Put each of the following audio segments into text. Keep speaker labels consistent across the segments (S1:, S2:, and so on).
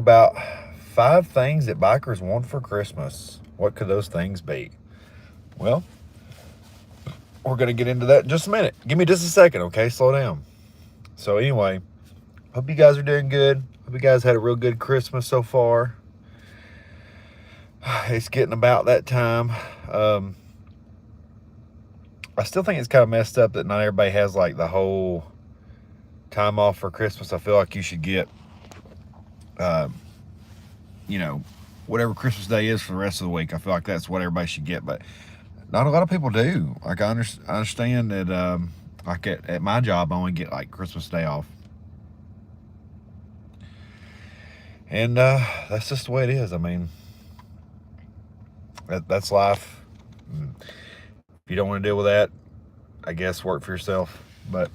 S1: about 5 things that bikers want for Christmas. What could those things be? Well, we're going to get into that in just a minute. Give me just a second, okay? Slow down. So, anyway, hope you guys are doing good. Hope you guys had a real good Christmas so far. It's getting about that time. I still think it's kind of messed up that not everybody has like the whole time off for Christmas. I feel like you should get, um, you know, whatever Christmas Day is for the rest of the week. I feel like that's what everybody should get, but not a lot of people do. Like I understand that, like at my job, I only get like Christmas Day off, and that's just the way it is. I mean, that's life. If you don't want to deal with that, I guess work for yourself. But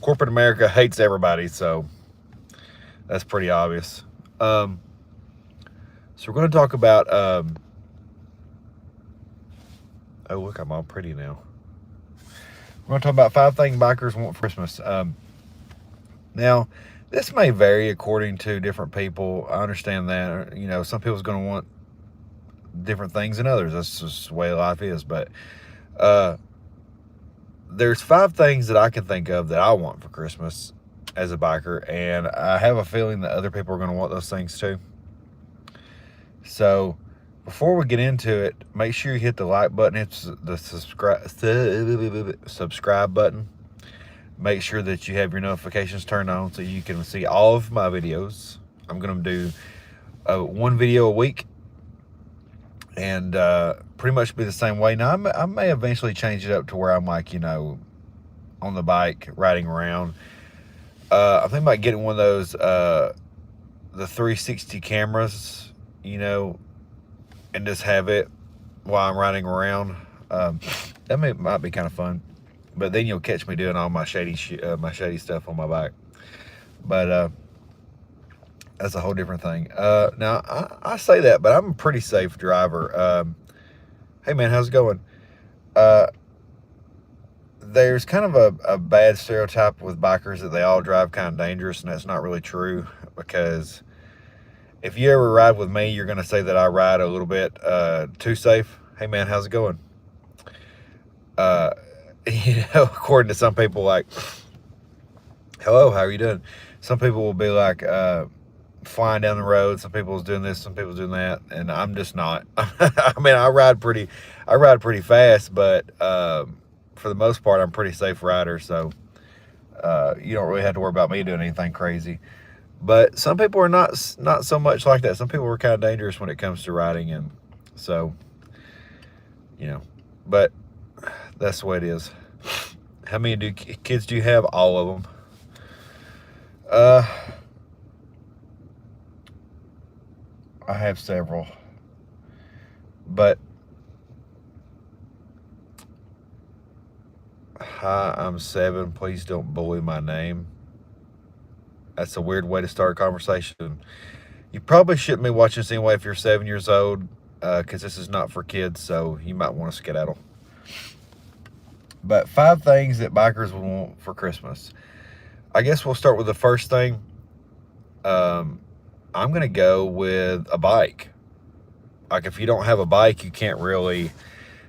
S1: corporate America hates everybody, so that's pretty obvious. So we're going to talk about. Oh, look, I'm all pretty now. We're going to talk about 5 things bikers want for Christmas. Now, this may vary according to different people. I understand that. You know, some people's going to want different things than others. That's just the way life is. But there's 5 things that I can think of that I want for Christmas as a biker, and I have a feeling that other people are going to want those things too. So before we get into it, make sure you hit the like button, hit the subscribe button. Make sure that you have your notifications turned on so you can see all of my videos. I'm going to do 1 video a week, and pretty much be the same way. Now, I may eventually change it up to where I'm like, you know, on the bike, riding around. I'm thinking about getting one of those, the 360 cameras, you know, and just have it while I'm riding around. That might be kind of fun. But then you'll catch me doing all my shady stuff on my bike. But that's a whole different thing. Now, I say that, but I'm a pretty safe driver. Hey, man, how's it going? There's kind of a bad stereotype with bikers that they all drive kind of dangerous, and that's not really true, because if you ever ride with me, you're going to say that I ride a little bit too safe. Hey, man, how's it going? You know, according to some people, like, hello, how are you doing? Some people will be like flying down the road. Some people's doing this, some people's doing that, and I'm just not. I mean, I ride pretty fast, but for the most part, I'm a pretty safe rider, so you don't really have to worry about me doing anything crazy. But some people are not so much like that. Some people are kind of dangerous when it comes to riding, and so, you know, but that's the way it is. How many kids do you have? All of them. I have several, but hi, I'm 7. Please don't bully my name. That's a weird way to start a conversation. You probably shouldn't be watching this anyway if you're 7 years old, because this is not for kids, so you might want to skedaddle. But 5 things that bikers would want for Christmas. I guess we'll start with the first thing. I'm going to go with a bike. Like, if you don't have a bike, you can't really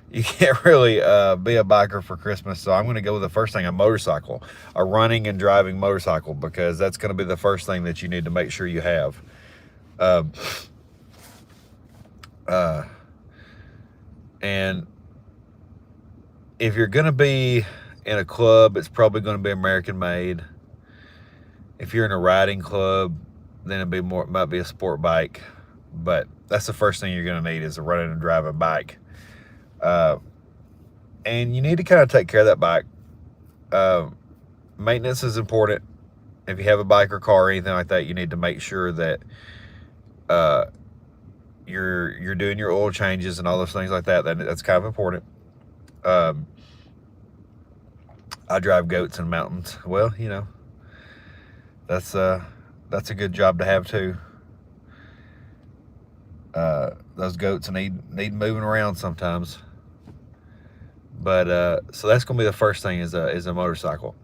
S1: be a biker for Christmas. So I'm going to go with the first thing, a motorcycle, a running and driving motorcycle, because that's going to be the first thing that you need to make sure you have. And if you're going to be in a club, it's probably going to be American made. If you're in a riding club, then it might be a sport bike. But that's the first thing you're going to need, is a running and driving bike. And you need to kind of take care of that bike. Maintenance is important. If you have a bike or car or anything like that, you need to make sure that you're doing your oil changes and all those things like that. That's kind of important. I drive goats in mountains. Well, you know, that's a good job to have too. Those goats need moving around sometimes. But so that's going to be the first thing, is a motorcycle.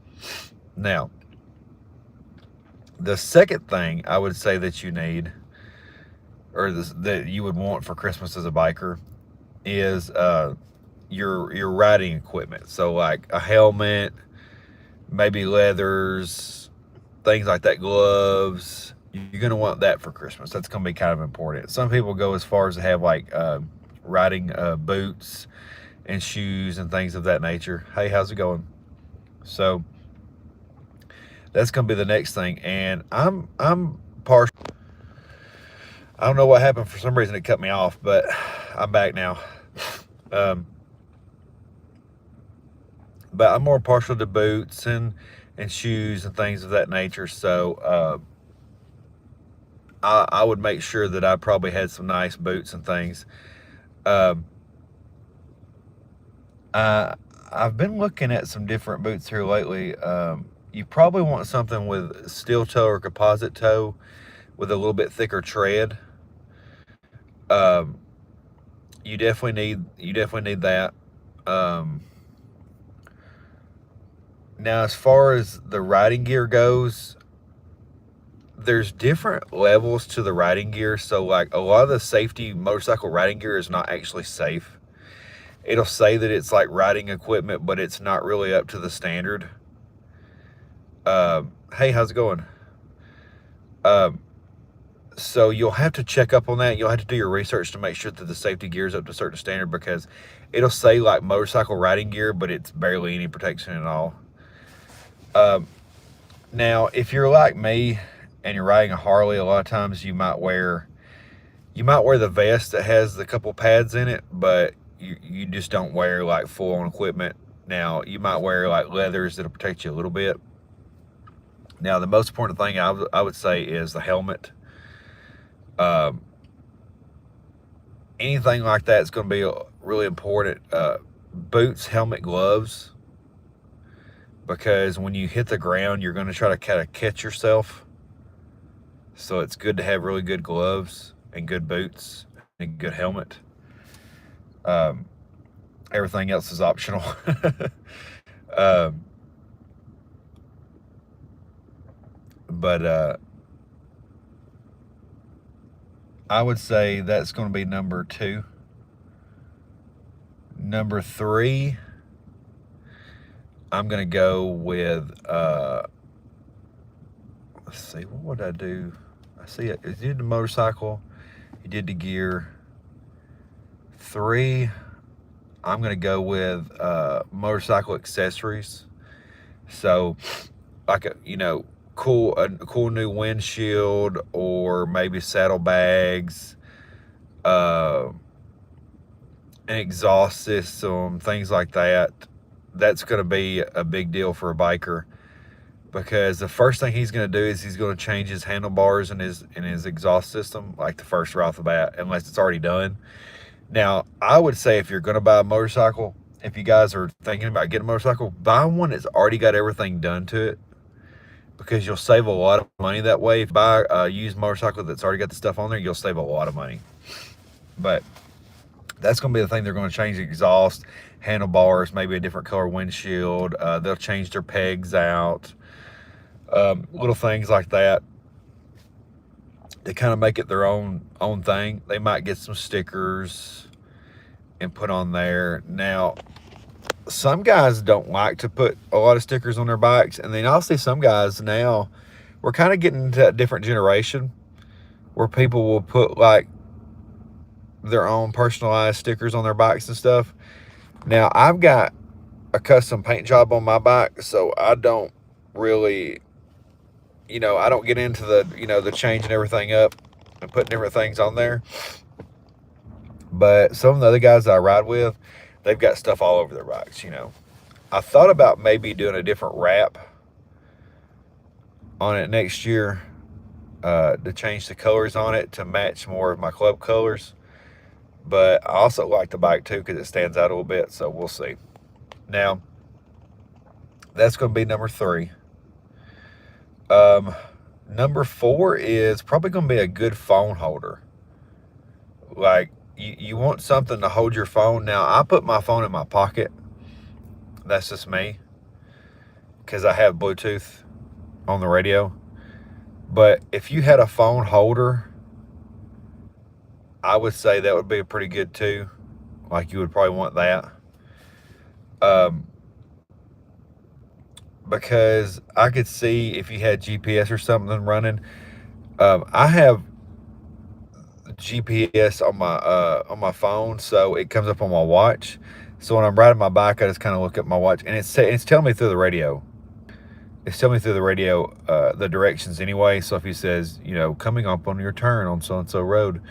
S1: Now, The second thing I would say that you need, or that you would want for Christmas as a biker, is your riding equipment. So like a helmet, maybe leathers, things like that, gloves. You're gonna want that for Christmas. That's gonna be kind of important. Some people go as far as to have like riding boots and shoes and things of that nature. Hey, how's it going? So that's gonna be the next thing. And I'm partial. I don't know what happened. For some reason it cut me off, but I'm back now. But I'm more partial to boots and shoes and things of that nature. So I would make sure that I probably had some nice boots and things. I've been looking at some different boots here lately. You probably want something with steel toe or composite toe with a little bit thicker tread. You definitely need that. Now, as far as the riding gear goes, there's different levels to the riding gear. So like a lot of the safety motorcycle riding gear is not actually safe. It'll say that it's like riding equipment, but it's not really up to the standard. Hey, how's it going? So you'll have to check up on that. You'll have to do your research to make sure that the safety gear is up to a certain standard, because it'll say like motorcycle riding gear, but it's barely any protection at all. Now, if you're like me and you're riding a Harley, a lot of times you might wear the vest that has the couple pads in it, but you just don't wear like full on equipment. Now, you might wear like leathers that'll protect you a little bit. Now, the most important thing I would say is the helmet. Anything like that is going to be really important. Boots, helmet, gloves, because when you hit the ground, you're going to try to kind of catch yourself. So it's good to have really good gloves and good boots and good helmet. Everything else is optional. But I would say that's going to be number 2. Number 3, I'm going to go with, let's see, what would I do? I see it. You did the motorcycle, you did the gear. 3, I'm going to go with motorcycle accessories. So, like a cool new windshield, or maybe saddlebags, an exhaust system, things like that. That's going to be a big deal for a biker, because the first thing he's going to do is he's going to change his handlebars and his exhaust system, like the first right off the bat, unless it's already done. Now, I would say if you're going to buy a motorcycle, if you guys are thinking about getting a motorcycle, buy one that's already got everything done to it, because you'll save a lot of money that way. If you buy a used motorcycle that's already got the stuff on there, you'll save a lot of money. But that's going to be the thing. They're going to change the exhaust, handlebars, maybe a different color windshield. They'll change their pegs out, little things like that. They kind of make it their own thing. They might get some stickers and put on there. Now, some guys don't like to put a lot of stickers on their bikes, and then I'll see some guys now. We're kind of getting into a different generation where people will put like their own personalized stickers on their bikes and stuff. Now, I've got a custom paint job on my bike, so I don't really, I don't get into the changing everything up and putting different things on there. But some of the other guys that I ride with, they've got stuff all over their bikes. I thought about maybe doing a different wrap on it next year, to change the colors on it to match more of my club colors. But I also like the bike too, because it stands out a little bit, so we'll see. Now, that's going to be number 3. Number 4 is probably going to be a good phone holder. Like, you want something to hold your phone. Now, I put my phone in my pocket. That's just me, because I have Bluetooth on the radio. But if you had a phone holder, I would say that would be pretty good too. Like you would probably want that. Um, because I could see if you had GPS or something running. I have GPS on my phone, so it comes up on my watch. So when I'm riding my bike, I just kind of look at my watch, and it's telling me through the radio. It's telling me through the radio the directions anyway. So if he says, coming up on your turn on so and so road,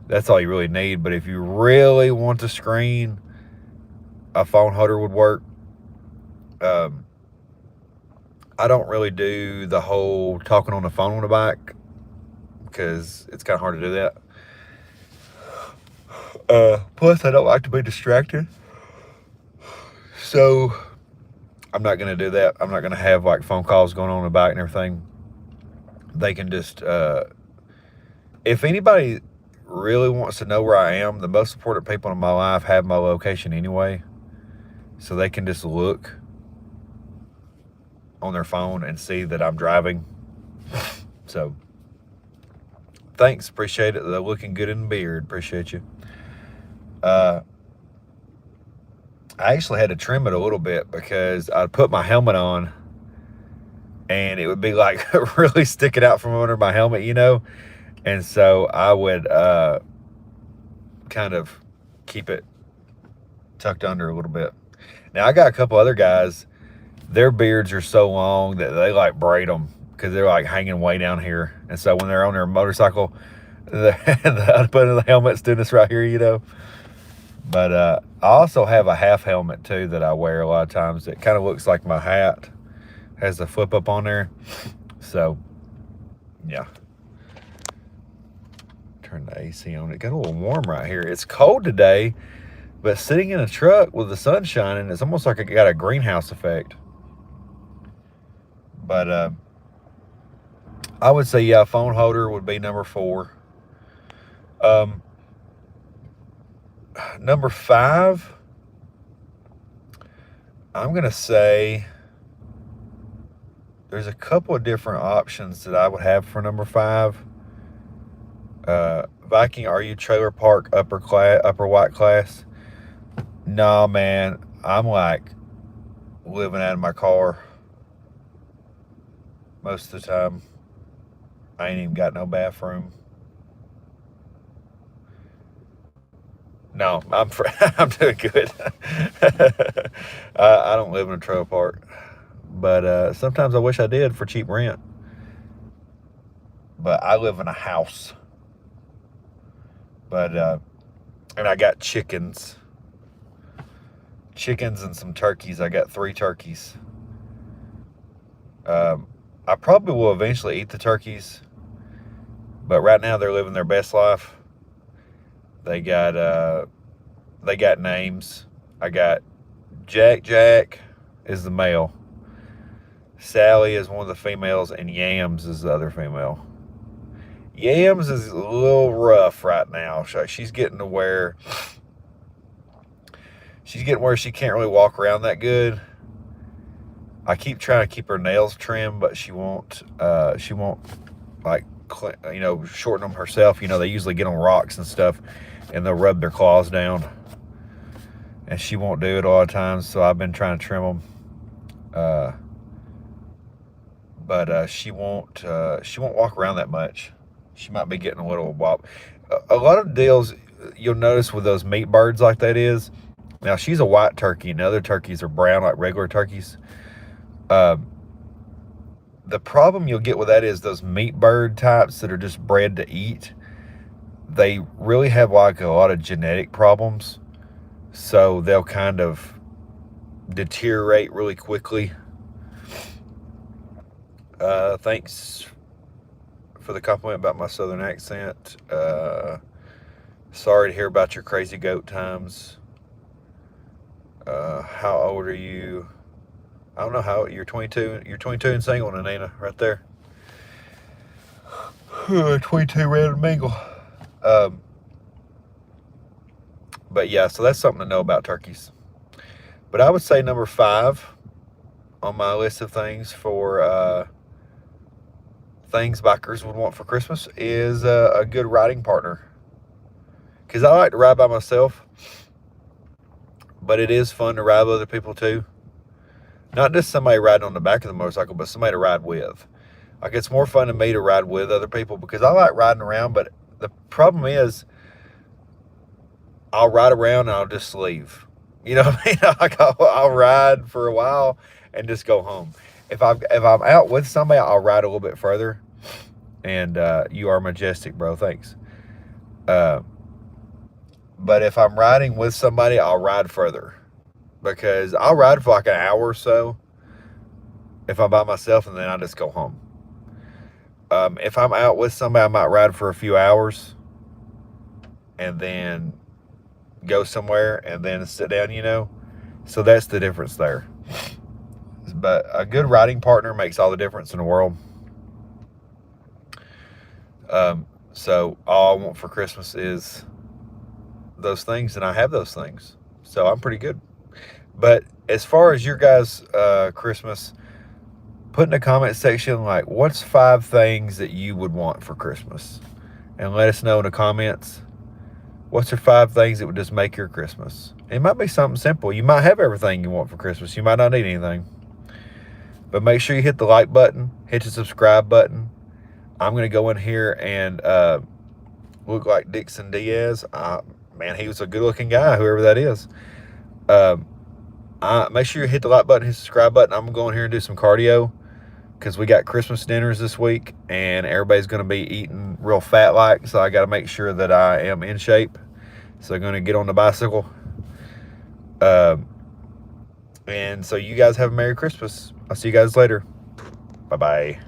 S1: that's all you really need. But if you really want to screen, a phone holder would work. Um, I don't really do the whole talking on the phone on the bike because it's kind of hard to do that. Plus, I don't like to be distracted. So I'm not going to do that. I'm not going to have like phone calls going on the bike and everything. They can just, if anybody really wants to know where I am, the most important people in my life have my location anyway. So they can just look on their phone and see that I'm driving. So thanks, appreciate it. They're looking good in the beard, appreciate you. I actually had to trim it a little bit because I'd put my helmet on and it would be like really sticking out from under my helmet, and so I would kind of keep it tucked under a little bit. Now I got a couple other guys, their beards are so long that they like braid them because they're like hanging way down here, and so when they're on their motorcycle, the put in the helmet's doing this right here, But I also have a half helmet too that I wear a lot of times. It kind of looks like my hat, has a flip up on there. So, yeah. Turn the AC on. It got a little warm right here. It's cold today, but sitting in a truck with the sun shining, it's almost like it got a greenhouse effect. But I would say, yeah, phone holder would be number 4. Number 5, I'm going to say there's a couple of different options that I would have for number 5. Viking, are you trailer park upper white class? Nah, man, I'm like living out of my car most of the time. I ain't even got no bathroom. No, I'm doing good. I don't live in a trailer park, but sometimes I wish I did for cheap rent. But I live in a house. But and I got chickens and some turkeys. I got 3 turkeys. I probably will eventually eat the turkeys, but right now they're living their best life. They got names. I got Jack is the male. Sally is one of the females, and Yams is the other female. Yams is a little rough right now. She's getting to where she can't really walk around that good. I keep trying to keep her nails trimmed, but she won't like shorten them herself. They usually get on rocks and stuff and they'll rub their claws down, and she won't do it a lot of times, so I've been trying to trim them. But she won't walk around that much. She might be getting a little wop. A lot of deals you'll notice with those meat birds like that is, now she's a white turkey and other turkeys are brown like regular turkeys. The problem you'll get with that is those meat bird types that are just bred to eat, they really have like a lot of genetic problems, so they'll kind of deteriorate really quickly. Thanks for the compliment about my southern accent. Sorry to hear about your crazy goat times. How old are you? I don't know how you're 22. You're 22 and single, Nina, right there. 22 random mingle. But yeah, so that's something to know about turkeys. But I would say number 5 on my list of things for things bikers would want for Christmas is a good riding partner. Because I like to ride by myself, but it is fun to ride with other people too. Not just somebody riding on the back of the motorcycle, but somebody to ride with. Like, it's more fun to me to ride with other people because I like riding around, but the problem is I'll ride around and I'll just leave. You know what I mean? Like, I'll ride for a while and just go home. If I'm out with somebody, I'll ride a little bit further. And you are majestic, bro. Thanks. But if I'm riding with somebody, I'll ride further, because I'll ride for like an hour or so if I'm by myself, and then I just go home. If I'm out with somebody, I might ride for a few hours and then go somewhere and then sit down, you know. So that's the difference there. But a good riding partner makes all the difference in the world. So all I want for Christmas is those things, and I have those things. So I'm pretty good. But as far as your guys' Christmas, put in the comment section, like, what's 5 things that you would want for Christmas? And let us know in the comments. What's your 5 things that would just make your Christmas? It might be something simple. You might have everything you want for Christmas. You might not need anything. But make sure you hit the like button, hit the subscribe button. I'm going to go in here and look like Dixon Diaz. Man, he was a good-looking guy, whoever that is. Make sure you hit the like button, hit the subscribe button. I'm going to go in here and do some cardio, because we got Christmas dinners this week, and everybody's going to be eating real fat-like, so I got to make sure that I am in shape. So I'm going to get on the bicycle. And so you guys have a Merry Christmas. I'll see you guys later. Bye-bye.